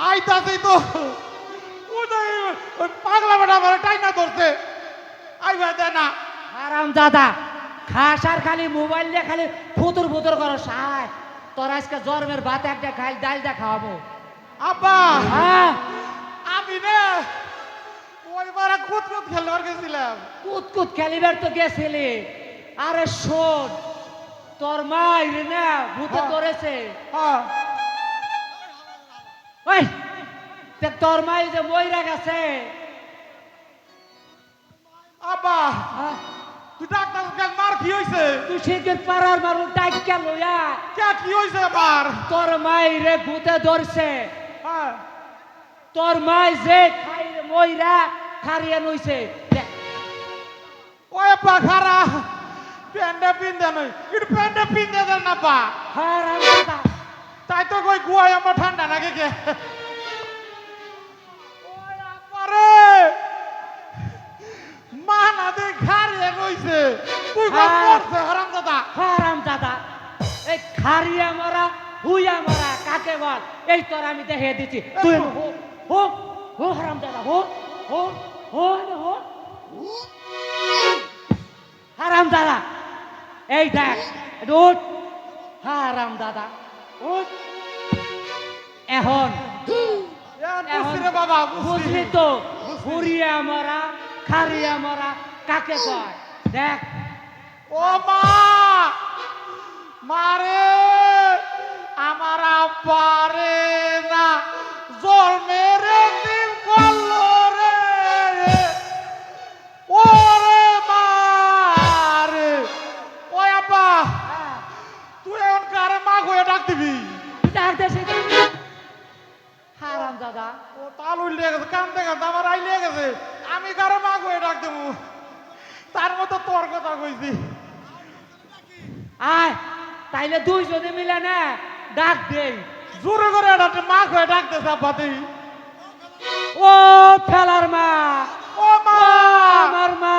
আইতাছি তো কোথায় ওই পাগলা বেটা আমার টাইনা ধরছে আইবা দেয় না আরাম দাদা খাস আর খালি মোবাইল দিয়ে খালি ফুতুর ফুতুর করো সায় তোর আজকে জন্মের ভাত একটা খাই ডাল দিয়ে খাওয়াবো আব্বা হ্যাঁ আমি রে ওইবারে কুত কুত খেলবার গেছিলাম কুত কুত খেলিবার তো গেছিলি আরে শোন তোর মাই রে না ভূতে হ্যাঁ। ধরেছে হ্যাঁ ওই তে তোর মাই যে মইরা গেছে আব্বা হ্যাঁ, তুই ডাক্তার মার কি হইছে তুই শিখের পাড়ার মানুষ ডাক গেল কে কি হইছে আমার তোর মাই রে ভূতে ধরছে হ্যাঁ তোর মাই যে খাই রে মইরা খারিয়া নইছে দেখ, ওই পাখারা প্যান্ডা পিন্দা নই এটা প্যান্ডা পিন্দা দেন না পা হারাম দাদা তাই তো কই গুয়াই আমার ঠান্ডা লাগে কে ওই আপারে মানা দে ঘাড়ে রইছে তুই কত করছে হারাম দাদা হারাম দাদা এই খারিয়া মারা হুইয়া মারা কাকে বল এই তোর আমি দেখে দিচ্ছি তুই হো হো হো হারাম দাদা হো হো হো হো হারাম দাদা এই দেখ উঠ হারাম দাদা উঠ এখন বুঝছি রে বাবা বুঝছি বুঝলি তো হুরিয়া মারা খারিয়া মারা কাকে কয় দেখ ও মা মারে আমার আব্বারে না জন্মের দিন করলো রে ওরে মারে ওই আব্বা তুই এখন কারে মা হয়ে ডাক দিবি ডাক দেশে হারাম দাদা ও তাল উল্লে গেছে কান দেখে আমার আইলে গেছে আমি কারো মা হয়ে ডাক দেবো তার মতো তোর কথা কইছি আয় তাইলে দুইজনে মিলে না ডাক দেই জোরে করে একটা মা হয়ে ডাক দেছে আব্বা তুই ও ফেলার মা ও মা আমার মা